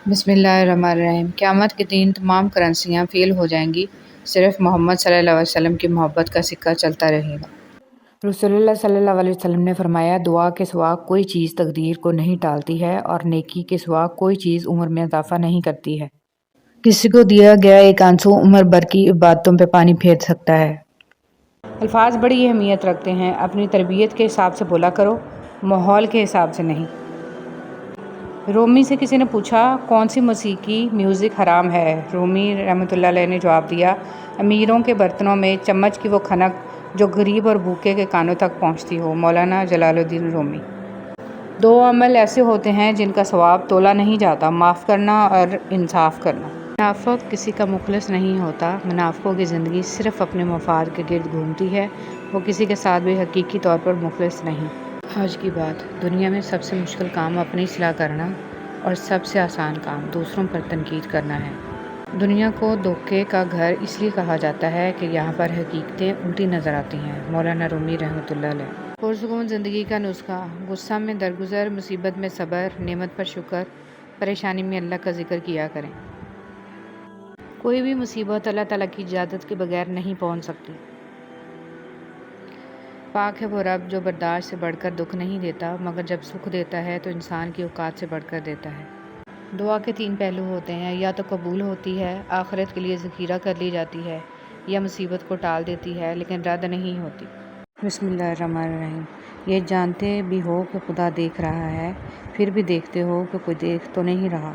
بسم اللہ الرحمن الرحیم۔ قیامت کے دن تمام کرنسیاں فیل ہو جائیں گی، صرف محمد صلی اللہ علیہ وسلم کی محبت کا سکہ چلتا رہے گا۔ رسول اللہ صلی اللہ علیہ وسلم نے فرمایا، دعا کے سوا کوئی چیز تقدیر کو نہیں ٹالتی ہے اور نیکی کے سوا کوئی چیز عمر میں اضافہ نہیں کرتی ہے۔ کسی کو دیا گیا ایک آنسو عمر بھر کی عبادتوں پہ پانی پھیر سکتا ہے۔ الفاظ بڑی اہمیت رکھتے ہیں، اپنی تربیت کے حساب سے بولا کرو، ماحول کے حساب سے نہیں۔ رومی سے کسی نے پوچھا کون سی موسیقی میوزک حرام ہے؟ رومی رحمۃ اللہ علیہ نے جواب دیا، امیروں کے برتنوں میں چمچ کی وہ کھنک جو غریب اور بھوکے کے کانوں تک پہنچتی ہو۔ مولانا جلال الدین رومی۔ دو عمل ایسے ہوتے ہیں جن کا ثواب تولا نہیں جاتا، معاف کرنا اور انصاف کرنا۔ منافق کسی کا مخلص نہیں ہوتا، منافقوں کی زندگی صرف اپنے مفاد کے گرد گھومتی ہے، وہ کسی کے ساتھ بھی حقیقی طور پر مخلص نہیں۔ آج کی بات، دنیا میں سب سے مشکل کام اپنی اصلاح کرنا اور سب سے آسان کام دوسروں پر تنقید کرنا ہے۔ دنیا کو دھوکے کا گھر اس لیے کہا جاتا ہے کہ یہاں پر حقیقتیں الٹی نظر آتی ہیں۔ مولانا رومی رحمۃ اللہ علیہ۔ پرسکون زندگی کا نسخہ: غصہ میں درگزر، مصیبت میں صبر، نعمت پر شکر، پریشانی میں اللہ کا ذکر کیا کریں۔ کوئی بھی مصیبت اللہ تعالیٰ کی اجازت کے بغیر نہیں پہنچ سکتی۔ پاک ہے وہ رب جو برداشت سے بڑھ کر دکھ نہیں دیتا، مگر جب سکھ دیتا ہے تو انسان کی اوقات سے بڑھ کر دیتا ہے۔ دعا کے تین پہلو ہوتے ہیں، یا تو قبول ہوتی ہے، آخرت کے لیے ذخیرہ کر لی جاتی ہے، یا مصیبت کو ٹال دیتی ہے لیکن رد نہیں ہوتی۔ بسم اللہ الرحمن الرحیم۔ یہ جانتے بھی ہو کہ خدا دیکھ رہا ہے، پھر بھی دیکھتے ہو کہ کوئی دیکھ تو نہیں رہا۔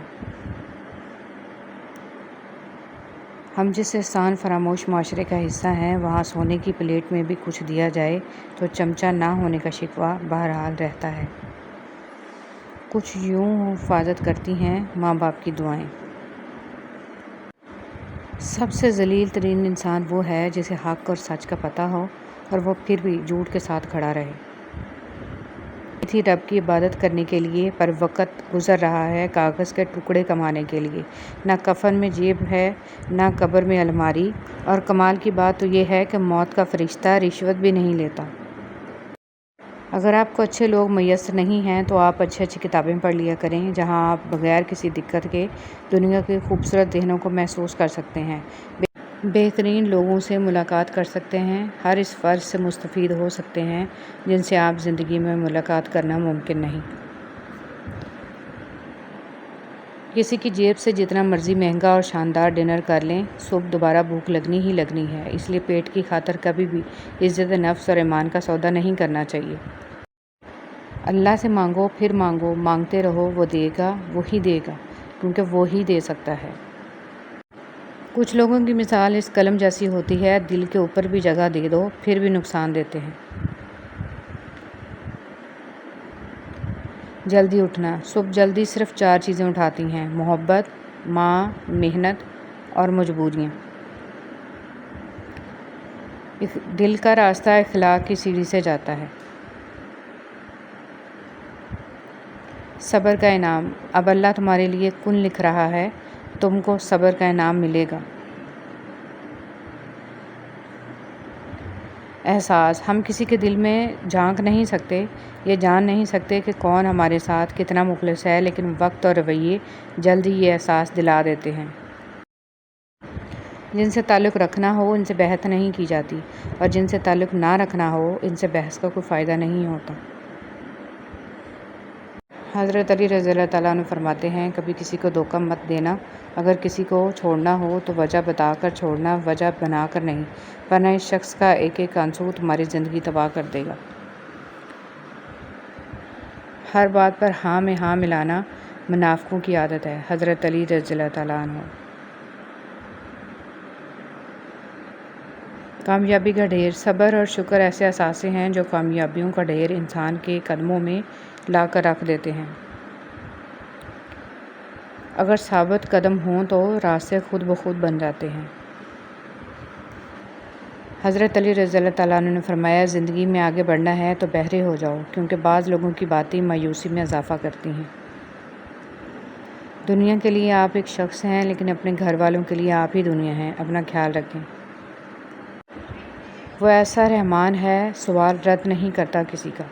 ہم جس احسان فراموش معاشرے کا حصہ ہیں، وہاں سونے کی پلیٹ میں بھی کچھ دیا جائے تو چمچہ نہ ہونے کا شکوہ بہرحال رہتا ہے۔ کچھ یوں حفاظت کرتی ہیں ماں باپ کی دعائیں۔ سب سے ذلیل ترین انسان وہ ہے جسے حق اور سچ کا پتہ ہو اور وہ پھر بھی جھوٹ کے ساتھ کھڑا رہے۔ تھی رب کی عبادت کرنے کے لیے، پر وقت گزر رہا ہے کاغذ کے ٹکڑے کمانے کے لیے۔ نہ کفن میں جیب ہے، نہ قبر میں الماری، اور کمال کی بات تو یہ ہے کہ موت کا فرشتہ رشوت بھی نہیں لیتا۔ اگر آپ کو اچھے لوگ میسر نہیں ہیں تو آپ اچھی کتابیں پڑھ لیا کریں، جہاں آپ بغیر کسی دقت کے دنیا کے خوبصورت ذہنوں کو محسوس کر سکتے ہیں، بہترین لوگوں سے ملاقات کر سکتے ہیں، ہر اس فرض سے مستفید ہو سکتے ہیں جن سے آپ زندگی میں ملاقات کرنا ممکن نہیں۔ کسی کی جیب سے جتنا مرضی مہنگا اور شاندار ڈنر کر لیں، صبح دوبارہ بھوک لگنی ہی لگنی ہے، اس لیے پیٹ کی خاطر کبھی بھی عزت نفس اور ایمان کا سودا نہیں کرنا چاہیے۔ اللہ سے مانگو، پھر مانگو، مانگتے رہو، وہ دے گا، وہی دے گا، کیونکہ وہی دے سکتا ہے۔ کچھ لوگوں کی مثال اس قلم جیسی ہوتی ہے، دل کے اوپر بھی جگہ دے دو پھر بھی نقصان دیتے ہیں۔ جلدی اٹھنا: صبح جلدی صرف 4 چیزیں اٹھاتی ہیں: محبت، ماں، محنت اور مجبوریاں۔ دل کا راستہ اخلاق کی سیڑھی سے جاتا ہے۔ صبر کا انعام: اب اللہ تمہارے لیے کن لکھ رہا ہے، تم کو صبر کا انعام ملے گا۔ احساس: ہم کسی کے دل میں جھانک نہیں سکتے، یہ جان نہیں سکتے کہ کون ہمارے ساتھ کتنا مخلص ہے، لیکن وقت اور رویے جلد ہی یہ احساس دلا دیتے ہیں۔ جن سے تعلق رکھنا ہو ان سے بحث نہیں کی جاتی، اور جن سے تعلق نہ رکھنا ہو ان سے بحث کا کوئی فائدہ نہیں ہوتا۔ حضرت علی رضی اللہ تعالیٰ عنہ فرماتے ہیں، کبھی کسی کو دھوکہ مت دینا، اگر کسی کو چھوڑنا ہو تو وجہ بتا کر چھوڑنا، وجہ بنا کر نہیں، ورنہ اس شخص کا ایک ایک آنسو تمہاری زندگی تباہ کر دے گا۔ ہر بات پر ہاں میں ہاں ملانا منافقوں کی عادت ہے۔ حضرت علی رضی اللہ تعالیٰ عنہ۔ کامیابی کا ڈھیر: صبر اور شکر ایسے اثاثے ہیں جو کامیابیوں کا ڈھیر انسان کے قدموں میں لا کر رکھ دیتے ہیں۔ اگر ثابت قدم ہوں تو راستے خود بخود بن جاتے ہیں۔ حضرت علی رضی اللہ تعالیٰ عنہ نے فرمایا، زندگی میں آگے بڑھنا ہے تو بہرے ہو جاؤ، کیونکہ بعض لوگوں کی باتیں مایوسی میں اضافہ کرتی ہیں۔ دنیا کے لیے آپ ایک شخص ہیں، لیکن اپنے گھر والوں کے لیے آپ ہی دنیا ہیں، اپنا خیال رکھیں۔ وہ ایسا رحمان ہے، سوال رد نہیں کرتا کسی کا۔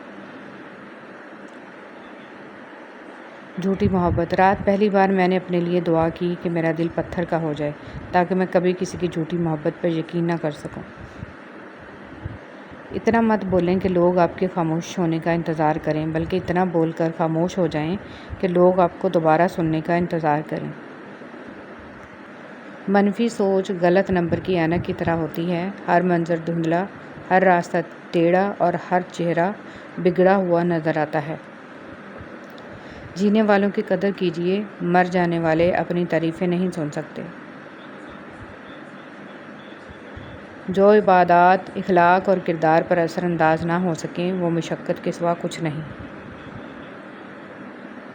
جھوٹی محبت۔ رات پہلی بار میں نے اپنے لیے دعا کی کہ میرا دل پتھر کا ہو جائے تاکہ میں کبھی کسی کی جھوٹی محبت پر یقین نہ کر سکوں۔ اتنا مت بولیں کہ لوگ آپ کے خاموش ہونے کا انتظار کریں، بلکہ اتنا بول کر خاموش ہو جائیں کہ لوگ آپ کو دوبارہ سننے کا انتظار کریں۔ منفی سوچ غلط نمبر کی اینک کی طرح ہوتی ہے۔ ہر منظر دھندلا، ہر راستہ ٹیڑھا اور ہر چہرہ بگڑا ہوا نظر آتا ہے۔ جینے والوں کی قدر کیجیے، مر جانے والے اپنی تعریفیں نہیں سن سکتے۔ جو عبادات، اخلاق اور کردار پر اثر انداز نہ ہو سکیں وہ مشقت کے سوا کچھ نہیں۔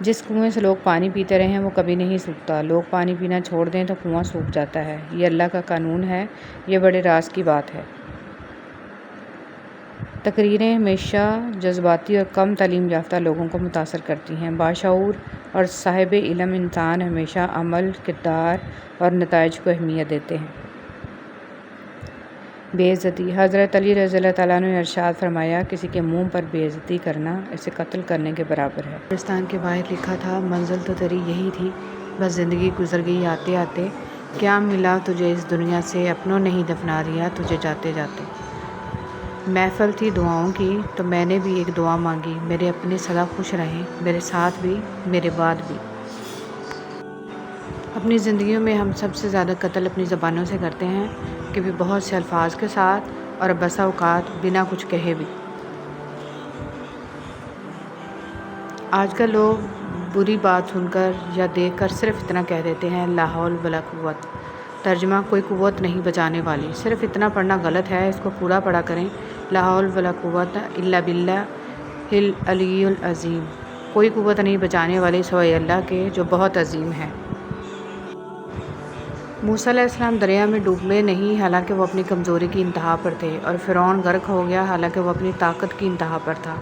جس کنویں سے لوگ پانی پیتے رہیں وہ کبھی نہیں سوکھتا، لوگ پانی پینا چھوڑ دیں تو کنواں سوکھ جاتا ہے۔ یہ اللہ کا قانون ہے، یہ بڑے راز کی بات ہے۔ تقریریں ہمیشہ جذباتی اور کم تعلیم یافتہ لوگوں کو متاثر کرتی ہیں۔ باشعور اور صاحب علم انسان ہمیشہ عمل، کردار اور نتائج کو اہمیت دیتے ہیں۔ بے عزتی۔ حضرت علی رضی اللہ تعالیٰ عنہ نے ارشاد فرمایا، کسی کے منہ پر بے عزتی کرنا اسے قتل کرنے کے برابر ہے۔ قبرستان کے باہر لکھا تھا، منزل تو تیری یہی تھی، بس زندگی گزر گئی آتے آتے، کیا ملا تجھے اس دنیا سے، اپنوں نے ہی دفنا دیا تجھے جاتے جاتے۔ محفل تھی دعاؤں کی تو میں نے بھی ایک دعا مانگی، میرے اپنے سدا خوش رہیں، میرے ساتھ بھی میرے بعد بھی۔ اپنی زندگیوں میں ہم سب سے زیادہ قتل اپنی زبانوں سے کرتے ہیں، کہ بھی بہت سے الفاظ کے ساتھ اور بسا اوقات بنا کچھ کہے بھی۔ آج کل لوگ بری بات سن کر یا دیکھ کر صرف اتنا کہہ دیتے ہیں، لا حول ولا قوت۔ ترجمہ، کوئی قوت نہیں بچانے والی۔ صرف اتنا پڑھنا غلط ہے، اس کو پورا پڑھا کریں، لا حول ولا قوت الا باللہ العلی العظیم۔ کوئی قوت نہیں بچانے والی سوائے اللہ کے جو بہت عظیم ہے۔ موسیٰ علیہ السلام دریا میں ڈوبے نہیں حالانکہ وہ اپنی کمزوری کی انتہا پر تھے، اور فرعون غرق ہو گیا حالانکہ وہ اپنی طاقت کی انتہا پر تھا۔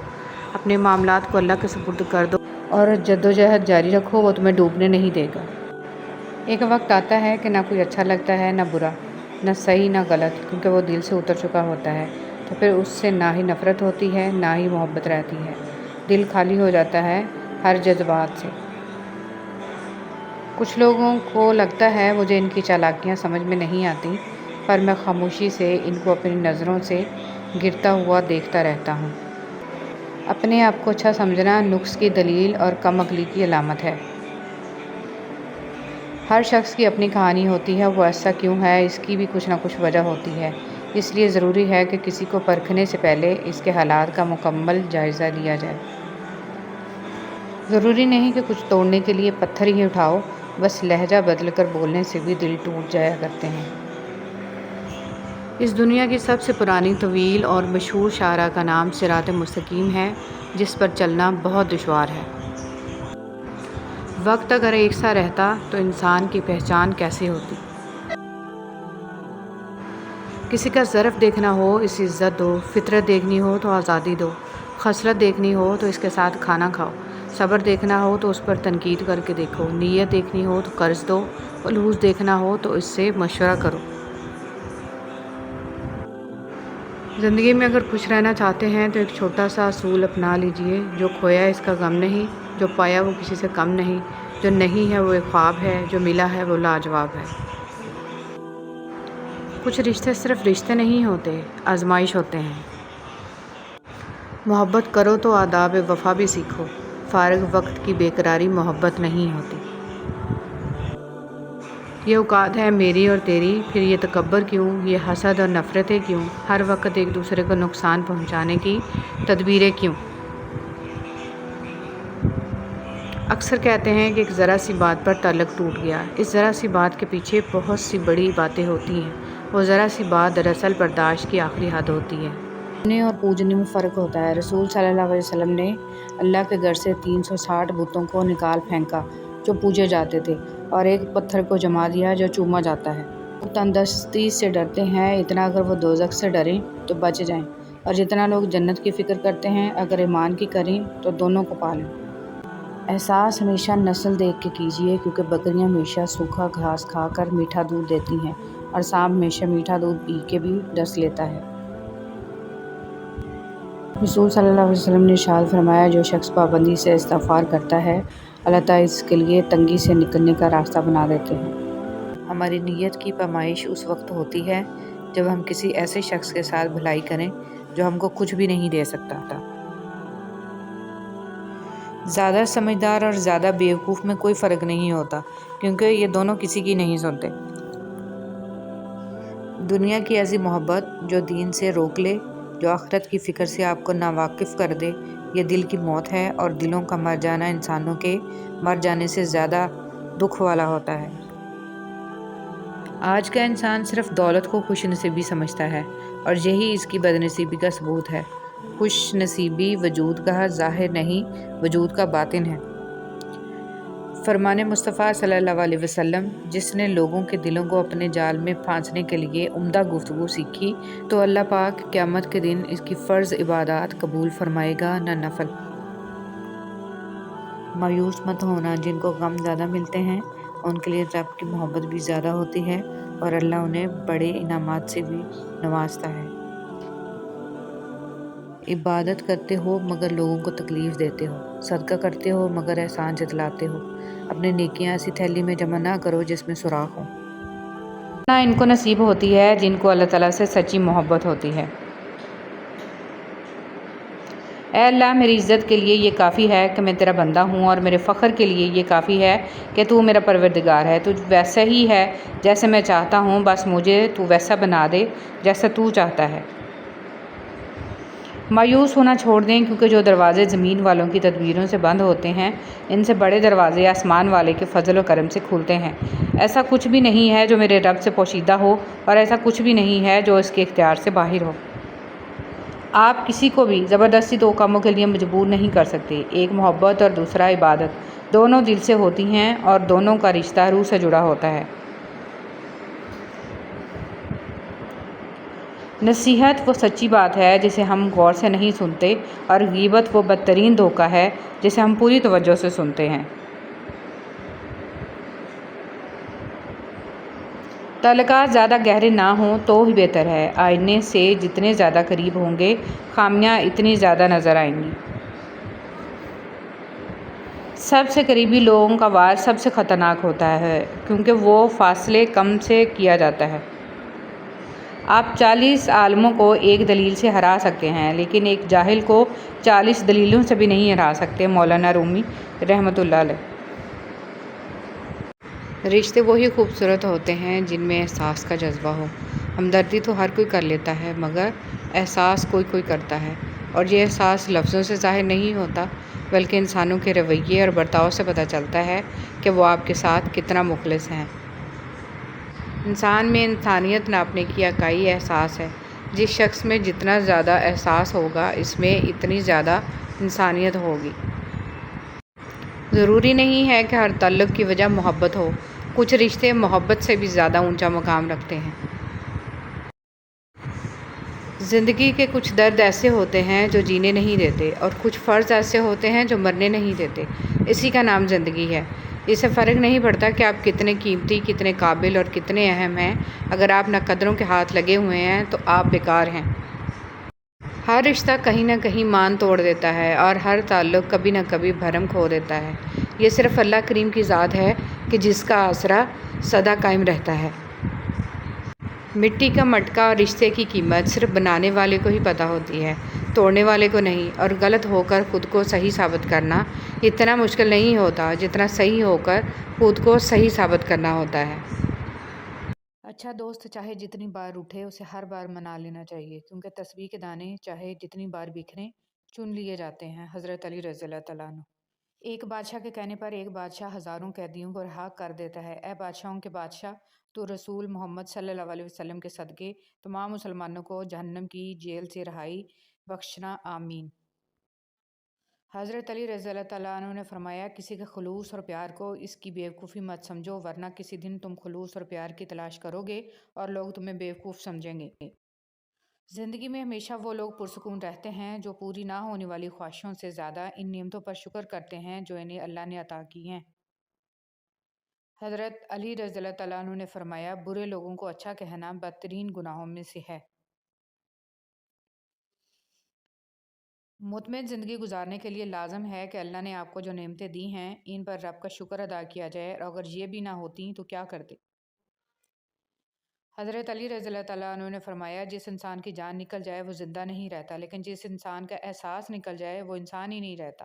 اپنے معاملات کو اللہ کے سپرد کر دو اور جدوجہد جاری رکھو، وہ تمہیں ڈوبنے نہیں دے گا۔ ایک وقت آتا ہے کہ نہ کوئی اچھا لگتا ہے، نہ برا، نہ صحیح نہ غلط، کیونکہ وہ دل سے اتر چکا ہوتا ہے، تو پھر اس سے نہ ہی نفرت ہوتی ہے نہ ہی محبت رہتی ہے۔ دل خالی ہو جاتا ہے ہر جذبات سے۔ کچھ لوگوں کو لگتا ہے مجھے ان کی چالاکیاں سمجھ میں نہیں آتی، پر میں خاموشی سے ان کو اپنی نظروں سے گرتا ہوا دیکھتا رہتا ہوں۔ اپنے آپ کو اچھا سمجھنا نقص کی دلیل اور کم عقلی کی علامت ہے۔ ہر شخص کی اپنی کہانی ہوتی ہے، وہ ایسا کیوں ہے، اس کی بھی کچھ نہ کچھ وجہ ہوتی ہے۔ اس لیے ضروری ہے کہ کسی کو پرکھنے سے پہلے اس کے حالات کا مکمل جائزہ لیا جائے۔ ضروری نہیں کہ کچھ توڑنے کے لیے پتھر ہی اٹھاؤ، بس لہجہ بدل کر بولنے سے بھی دل ٹوٹ جایا کرتے ہیں۔ اس دنیا کی سب سے پرانی، طویل اور مشہور شاہراہ کا نام صراط مستقیم ہے، جس پر چلنا بہت دشوار ہے۔ وقت اگر ایک سا رہتا تو انسان کی پہچان کیسے ہوتی؟ کسی کا ظرف دیکھنا ہو اس عزت دو، فطرت دیکھنی ہو تو آزادی دو، خصلت دیکھنی ہو تو اس کے ساتھ کھانا کھاؤ، صبر دیکھنا ہو تو اس پر تنقید کر کے دیکھو، نیت دیکھنی ہو تو قرض دو، خلوص دیکھنا ہو تو اس سے مشورہ کرو۔ زندگی میں اگر خوش رہنا چاہتے ہیں تو ایک چھوٹا سا اصول اپنا لیجئے، جو کھویا اس کا غم نہیں، جو پایا وہ کسی سے کم نہیں، جو نہیں ہے وہ ایک خواب ہے، جو ملا ہے وہ لاجواب ہے۔ کچھ رشتے صرف رشتے نہیں ہوتے، آزمائش ہوتے ہیں۔ محبت کرو تو آداب وفا بھی سیکھو، فارغ وقت کی بے قراری محبت نہیں ہوتی۔ یہ اوقات ہے میری اور تیری، پھر یہ تکبر کیوں، یہ حسد اور نفرتیں کیوں، ہر وقت ایک دوسرے کو نقصان پہنچانے کی تدبیریں کیوں؟ اکثر کہتے ہیں کہ ایک ذرا سی بات پر تعلق ٹوٹ گیا، اس ذرا سی بات کے پیچھے بہت سی بڑی باتیں ہوتی ہیں، وہ ذرا سی بات دراصل برداشت کی آخری حد ہوتی ہے۔ پوجنے اور پوجنے میں فرق ہوتا ہے۔ رسول صلی اللہ علیہ وسلم نے اللہ کے گھر سے 360 بتوں کو نکال پھینکا جو پوجے جاتے تھے، اور ایک پتھر کو جما دیا جو چوما جاتا ہے۔ لوگ تندرستی سے ڈرتے ہیں، اتنا اگر وہ دوزخ سے ڈریں تو بچ جائیں، اور جتنا لوگ جنت کی فکر کرتے ہیں اگر ایمان کی کریں تو دونوں کو پا لیں۔ احساس ہمیشہ نسل دیکھ کے کیجیے، کیونکہ بکریاں ہمیشہ سوکھا گھاس کھا کر میٹھا دودھ دیتی ہیں، اور سانپ ہمیشہ میٹھا دودھ پی کے بھی ڈس لیتا ہے۔ رسول صلی اللہ علیہ وسلم نے ارشاد فرمایا، جو شخص پابندی سے استغفار کرتا ہے اللہ تعالیٰ اس کے لیے تنگی سے نکلنے کا راستہ بنا دیتے ہیں۔ ہماری نیت کی پیمائش اس وقت ہوتی ہے جب ہم کسی ایسے شخص کے ساتھ بھلائی کریں جو ہم کو کچھ بھی نہیں دے سکتا۔ زیادہ سمجھدار اور زیادہ بیوقوف میں کوئی فرق نہیں ہوتا، کیونکہ یہ دونوں کسی کی نہیں سنتے۔ دنیا کی ایسی محبت جو دین سے روک لے، جو آخرت کی فکر سے آپ کو ناواقف کر دے، یہ دل کی موت ہے، اور دلوں کا مر جانا انسانوں کے مر جانے سے زیادہ دکھ والا ہوتا ہے۔ آج کا انسان صرف دولت کو خوش نصیبی سمجھتا ہے، اور یہی اس کی بد نصیبی کا ثبوت ہے۔ خوش نصیبی وجود کا ظاہر نہیں، وجود کا باطن ہے۔ فرمان مصطفیٰ صلی اللہ علیہ وسلم، جس نے لوگوں کے دلوں کو اپنے جال میں پھانسنے کے لیے عمدہ گفتگو سیکھی، تو اللہ پاک قیامت کے دن اس کی فرض عبادات قبول فرمائے گا، نہ نفل۔ مایوس مت ہونا، جن کو غم زیادہ ملتے ہیں ان کے لیے رب کی محبت بھی زیادہ ہوتی ہے، اور اللہ انہیں بڑے انعامات سے بھی نوازتا ہے۔ عبادت کرتے ہو مگر لوگوں کو تکلیف دیتے ہو، صدقہ کرتے ہو مگر احسان جتلاتے ہو، اپنی نیکیاں ایسی تھیلی میں جمع نہ کرو جس میں سوراخ ہو۔ نہ ان کو نصیب ہوتی ہے جن کو اللہ تعالیٰ سے سچی محبت ہوتی ہے۔ اے اللہ، میری عزت کے لیے یہ کافی ہے کہ میں تیرا بندہ ہوں، اور میرے فخر کے لیے یہ کافی ہے کہ تو میرا پروردگار ہے۔ تو ویسا ہی ہے جیسے میں چاہتا ہوں، بس مجھے تو ویسا بنا دے جیسا تو چاہتا ہے۔ مایوس ہونا چھوڑ دیں، کیونکہ جو دروازے زمین والوں کی تدبیروں سے بند ہوتے ہیں، ان سے بڑے دروازے آسمان والے کے فضل و کرم سے کھلتے ہیں۔ ایسا کچھ بھی نہیں ہے جو میرے رب سے پوشیدہ ہو، اور ایسا کچھ بھی نہیں ہے جو اس کے اختیار سے باہر ہو۔ آپ کسی کو بھی زبردستی دو کاموں کے لیے مجبور نہیں کر سکتے، ایک محبت اور دوسرا عبادت، دونوں دل سے ہوتی ہیں، اور دونوں کا رشتہ روح سے جڑا ہوتا ہے۔ نصیحت وہ سچی بات ہے جسے ہم غور سے نہیں سنتے، اور غیبت وہ بدترین دھوکہ ہے جسے ہم پوری توجہ سے سنتے ہیں۔ تعلقات زیادہ گہرے نہ ہوں تو ہی بہتر ہے۔ آئینے سے جتنے زیادہ قریب ہوں گے، خامیاں اتنی زیادہ نظر آئیں گی۔ سب سے قریبی لوگوں کا وار سب سے خطرناک ہوتا ہے، کیونکہ وہ فاصلے کم سے کیا جاتا ہے۔ آپ 40 عالموں کو ایک دلیل سے ہرا سکتے ہیں، لیکن ایک جاہل کو 40 دلیلوں سے بھی نہیں ہرا سکتے۔ مولانا رومی رحمۃ اللہ علیہ۔ رشتے وہی خوبصورت ہوتے ہیں جن میں احساس کا جذبہ ہو۔ ہمدردی تو ہر کوئی کر لیتا ہے، مگر احساس کوئی کوئی کرتا ہے، اور یہ احساس لفظوں سے ظاہر نہیں ہوتا، بلکہ انسانوں کے رویے اور برتاؤ سے پتہ چلتا ہے کہ وہ آپ کے ساتھ کتنا مخلص ہیں۔ انسان میں انسانیت ناپنے کی اکائی احساس ہے۔ جس شخص میں جتنا زیادہ احساس ہوگا، اس میں اتنی زیادہ انسانیت ہوگی۔ ضروری نہیں ہے کہ ہر تعلق کی وجہ محبت ہو، کچھ رشتے محبت سے بھی زیادہ اونچا مقام رکھتے ہیں۔ زندگی کے کچھ درد ایسے ہوتے ہیں جو جینے نہیں دیتے، اور کچھ فرض ایسے ہوتے ہیں جو مرنے نہیں دیتے۔ اسی کا نام زندگی ہے۔ اس سے فرق نہیں پڑتا کہ آپ کتنے قیمتی، کتنے قابل اور کتنے اہم ہیں، اگر آپ ناقدروں کے ہاتھ لگے ہوئے ہیں تو آپ بیکار ہیں۔ ہر رشتہ کہیں نہ کہیں مان توڑ دیتا ہے، اور ہر تعلق کبھی نہ کبھی بھرم کھو دیتا ہے۔ یہ صرف اللہ کریم کی ذات ہے کہ جس کا آسرا سدا قائم رہتا ہے۔ مٹی کا مٹکا اور رشتے کی قیمت صرف بنانے والے کو ہی پتہ ہوتی ہے، توڑنے والے کو نہیں۔ اور غلط ہو کر خود کو صحیح ثابت کرنا اتنا مشکل نہیں ہوتا جتنا صحیح ہو کر خود کو صحیح ثابت کرنا ہوتا ہے۔ اچھا دوست چاہے جتنی بار اٹھے، اسے ہر بار منا لینا چاہیے، کیونکہ تسبیح کے دانے چاہے جتنی بار بکھریں، چن لیے جاتے ہیں۔ حضرت علی رضی اللہ تعالیٰ عنہ۔ ایک بادشاہ کے کہنے پر ایک بادشاہ ہزاروں قیدیوں کو رہا کر دیتا ہے۔ اے بادشاہوں کے بادشاہ، تو رسول محمد صلی اللہ علیہ وسلم کے صدقے تمام مسلمانوں کو جہنم کی جیل سے رہائی بخشنا، آمین۔ حضرت علی رضی اللہ تعالیٰ عنہ نے فرمایا، کسی کے خلوص اور پیار کو اس کی بیوقوفی مت سمجھو، ورنہ کسی دن تم خلوص اور پیار کی تلاش کرو گے اور لوگ تمہیں بیوقوف سمجھیں گے۔ زندگی میں ہمیشہ وہ لوگ پرسکون رہتے ہیں جو پوری نہ ہونے والی خواہشوں سے زیادہ ان نعمتوں پر شکر کرتے ہیں جو انہیں اللہ نے عطا کی ہیں۔ حضرت علی رضی اللہ تعالیٰ عنہ نے فرمایا، برے لوگوں کو اچھا کہنا بدترین گناہوں میں سے ہے۔ مطمئن زندگی گزارنے کے لیے لازم ہے کہ اللہ نے آپ کو جو نعمتیں دی ہیں ان پر رب کا شکر ادا کیا جائے، اور اگر یہ بھی نہ ہوتی تو کیا کرتے؟ حضرت علی رضی اللہ تعالیٰ عنہ نے فرمایا، جس انسان کی جان نکل جائے وہ زندہ نہیں رہتا، لیکن جس انسان کا احساس نکل جائے وہ انسان ہی نہیں رہتا۔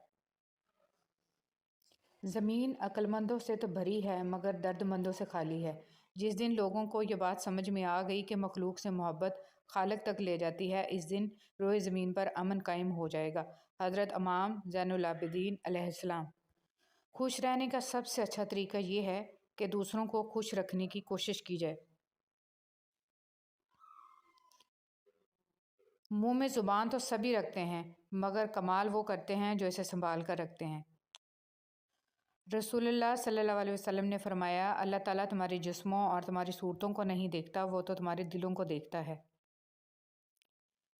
زمین عقل مندوں سے تو بھری ہے مگر درد مندوں سے خالی ہے۔ جس دن لوگوں کو یہ بات سمجھ میں آ گئی کہ مخلوق سے محبت خالق تک لے جاتی ہے، اس دن روئے زمین پر امن قائم ہو جائے گا۔ حضرت امام زین العابدین علیہ السلام۔ خوش رہنے کا سب سے اچھا طریقہ یہ ہے کہ دوسروں کو خوش رکھنے کی کوشش کی جائے۔ منہ میں زبان تو سبھی رکھتے ہیں مگر کمال وہ کرتے ہیں جو اسے سنبھال کر رکھتے ہیں۔ رسول اللہ صلی اللہ علیہ وسلم نے فرمایا، اللہ تعالیٰ تمہارے جسموں اور تمہاری صورتوں کو نہیں دیکھتا، وہ تو تمہارے دلوں کو دیکھتا ہے۔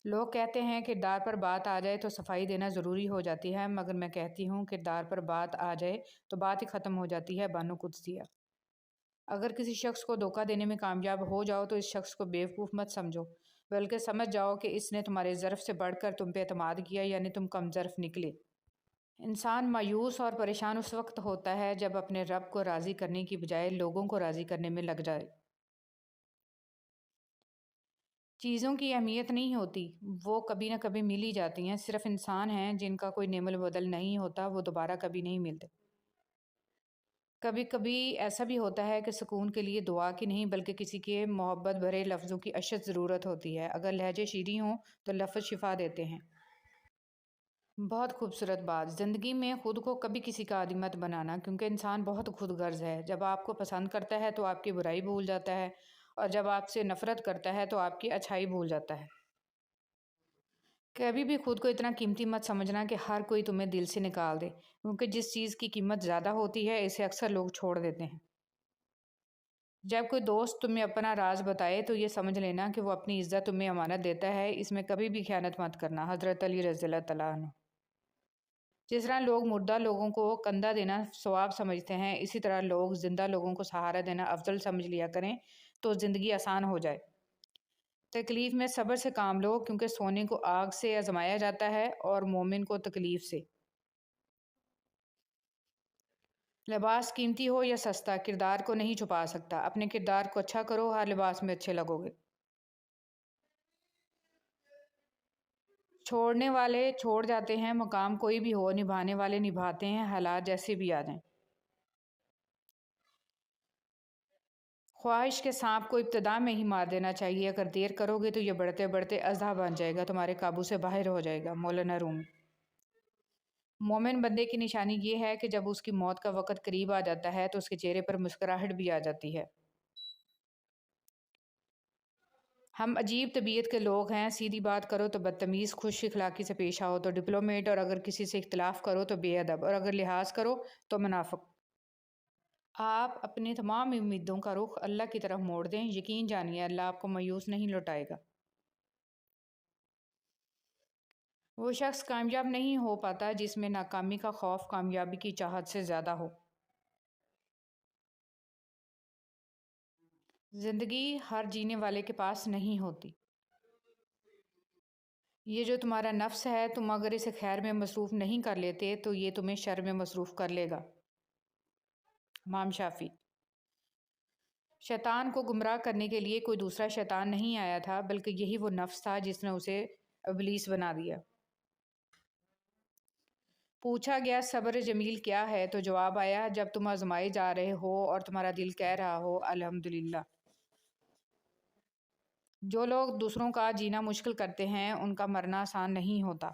لوگ کہتے ہیں کردار پر بات آ جائے تو صفائی دینا ضروری ہو جاتی ہے، مگر میں کہتی ہوں کردار پر بات آ جائے تو بات ہی ختم ہو جاتی ہے۔ بانو قدسیہ۔ اگر کسی شخص کو دھوکہ دینے میں کامیاب ہو جاؤ تو اس شخص کو بیوقوف مت سمجھو، بلکہ سمجھ جاؤ کہ اس نے تمہارے ظرف سے بڑھ کر تم پہ اعتماد کیا، یعنی تم کم ظرف نکلے۔ انسان مایوس اور پریشان اس وقت ہوتا ہے جب اپنے رب کو راضی کرنے کی بجائے لوگوں کو راضی کرنے میں لگ جائے۔ چیزوں کی اہمیت نہیں ہوتی، وہ کبھی نہ کبھی مل ہی جاتی ہیں۔ صرف انسان ہیں جن کا کوئی نعم البدل نہیں ہوتا، وہ دوبارہ کبھی نہیں ملتے۔ کبھی کبھی ایسا بھی ہوتا ہے کہ سکون کے لیے دعا کی نہیں بلکہ کسی کے محبت بھرے لفظوں کی اشد ضرورت ہوتی ہے۔ اگر لہجے شیریں ہوں تو لفظ شفا دیتے ہیں۔ بہت خوبصورت بات۔ زندگی میں خود کو کبھی کسی کا عادی مت بنانا، کیونکہ انسان بہت خود غرض ہے۔ جب آپ کو پسند کرتا ہے تو آپ کی برائی بھول جاتا ہے، اور جب آپ سے نفرت کرتا ہے تو آپ کی اچھائی بھول جاتا ہے۔ کبھی بھی خود کو اتنا قیمتی مت سمجھنا کہ ہر کوئی تمہیں دل سے نکال دے، کیونکہ جس چیز کی قیمت زیادہ ہوتی ہے اسے اکثر لوگ چھوڑ دیتے ہیں۔ جب کوئی دوست تمہیں اپنا راز بتائے تو یہ سمجھ لینا کہ وہ اپنی عزت تمہیں امانت دیتا ہے، اس میں کبھی بھی خیانت مت کرنا۔ حضرت علی رضی اللہ تعالیٰ عنہ۔ جس طرح لوگ مردہ لوگوں کو کندھا دینا ثواب سمجھتے ہیں، اسی طرح لوگ زندہ لوگوں کو سہارا دینا افضل سمجھ لیا کریں تو زندگی آسان ہو جائے۔ تکلیف میں صبر سے کام لو، کیونکہ سونے کو آگ سے آزمایا جاتا ہے اور مومن کو تکلیف سے۔ لباس قیمتی ہو یا سستا کردار کو نہیں چھپا سکتا۔ اپنے کردار کو اچھا کرو، ہر لباس میں اچھے لگو گے۔ چھوڑنے والے چھوڑ جاتے ہیں، مقام کوئی بھی ہو، نبھانے والے نبھاتے ہیں، حالات جیسے بھی آ جائیں۔ خواہش کے سانپ کو ابتدا میں ہی مار دینا چاہیے، اگر دیر کرو گے تو یہ بڑھتے بڑھتے اژدہا بن جائے گا، تمہارے قابو سے باہر ہو جائے گا۔ مولانا رومی۔ مومن بندے کی نشانی یہ ہے کہ جب اس کی موت کا وقت قریب آ جاتا ہے تو اس کے چہرے پر مسکراہٹ بھی آ جاتی ہے۔ ہم عجیب طبیعت کے لوگ ہیں، سیدھی بات کرو تو بدتمیز، خوش اخلاقی سے پیش آؤ تو ڈپلومیٹ، اور اگر کسی سے اختلاف کرو تو بے ادب، اور اگر لحاظ کرو تو منافق۔ آپ اپنی تمام امیدوں کا رخ اللہ کی طرف موڑ دیں، یقین جانیے اللہ آپ کو مایوس نہیں لوٹائے گا۔ وہ شخص کامیاب نہیں ہو پاتا جس میں ناکامی کا خوف کامیابی کی چاہت سے زیادہ ہو۔ زندگی ہر جینے والے کے پاس نہیں ہوتی۔ یہ جو تمہارا نفس ہے، تم اگر اسے خیر میں مصروف نہیں کر لیتے تو یہ تمہیں شر میں مصروف کر لے گا۔ امام شافعی۔ شیطان کو گمراہ کرنے کے لیے کوئی دوسرا شیطان نہیں آیا تھا، بلکہ یہی وہ نفس تھا جس نے اسے ابلیس بنا دیا۔ پوچھا گیا صبر جمیل کیا ہے تو جواب آیا، جب تم آزمائے جا رہے ہو اور تمہارا دل کہہ رہا ہو الحمدللہ۔ جو لوگ دوسروں کا جینا مشکل کرتے ہیں ان کا مرنا آسان نہیں ہوتا۔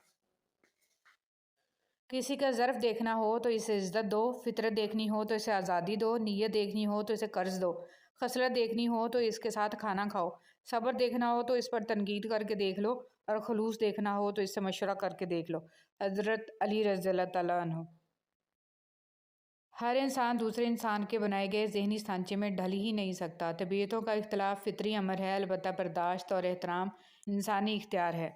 کسی کا ظرف دیکھنا ہو تو اسے عزت دو، فطرت دیکھنی ہو تو اسے آزادی دو، نیت دیکھنی ہو تو اسے قرض دو، خصلت دیکھنی ہو تو اس کے ساتھ کھانا کھاؤ، صبر دیکھنا ہو تو اس پر تنقید کر کے دیکھ لو، اور خلوص دیکھنا ہو تو اس سے مشورہ کر کے دیکھ لو۔ حضرت علی رضی اللہ تعالیٰ عنہ۔ ہر انسان دوسرے انسان کے بنائے گئے ذہنی سانچے میں ڈھل ہی نہیں سکتا۔ طبیعتوں کا اختلاف فطری امر ہے، البتہ برداشت اور احترام انسانی اختیار ہے۔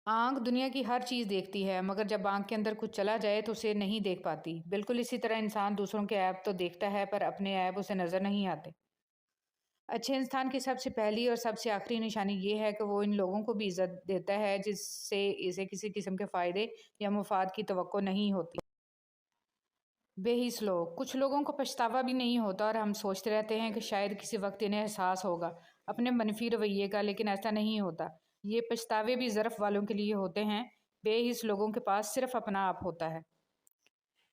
آنکھ دنیا کی ہر چیز دیکھتی ہے، مگر جب آنکھ کے اندر کچھ چلا جائے تو اسے نہیں دیکھ پاتی۔ بالکل اسی طرح انسان دوسروں کے عیب تو دیکھتا ہے پر اپنے عیب اسے نظر نہیں آتے۔ اچھے انسان کی سب سے پہلی اور سب سے آخری نشانی یہ ہے کہ وہ ان لوگوں کو بھی عزت دیتا ہے جس سے اسے کسی قسم کے فائدے یا مفاد کی توقع نہیں ہوتی۔ بے حس لوگ، کچھ لوگوں کو پچھتاوا بھی نہیں ہوتا اور ہم سوچتے رہتے ہیں کہ شاید کسی وقت انہیں احساس ہوگا اپنے منفی رویے کا، لیکن ایسا نہیں ہوتا۔ یہ پچھتاوے بھی ظرف والوں کے لیے ہوتے ہیں۔ بے حس لوگوں کے پاس صرف اپنا آپ ہوتا ہے۔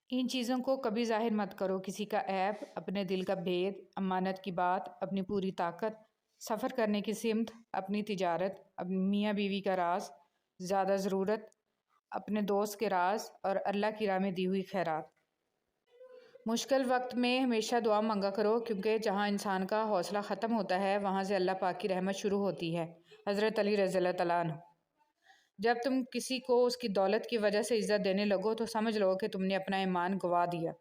ان چیزوں کو کبھی ظاہر مت کرو، کسی کا عیب، اپنے دل کا بھید، امانت کی بات، اپنی پوری طاقت، سفر کرنے کی سمت، اپنی تجارت، اپنی میاں بیوی کا راز، زیادہ ضرورت، اپنے دوست کے راز اور اللہ کی راہ میں دی ہوئی خیرات۔ مشکل وقت میں ہمیشہ دعا مانگا کرو، کیونکہ جہاں انسان کا حوصلہ ختم ہوتا ہے وہاں سے اللہ پاک کی رحمت شروع ہوتی ہے۔ حضرت علی رضی اللہ تعالیٰ عنہ۔ جب تم کسی کو اس کی دولت کی وجہ سے عزت دینے لگو تو سمجھ لو کہ تم نے اپنا ایمان گنوا دیا۔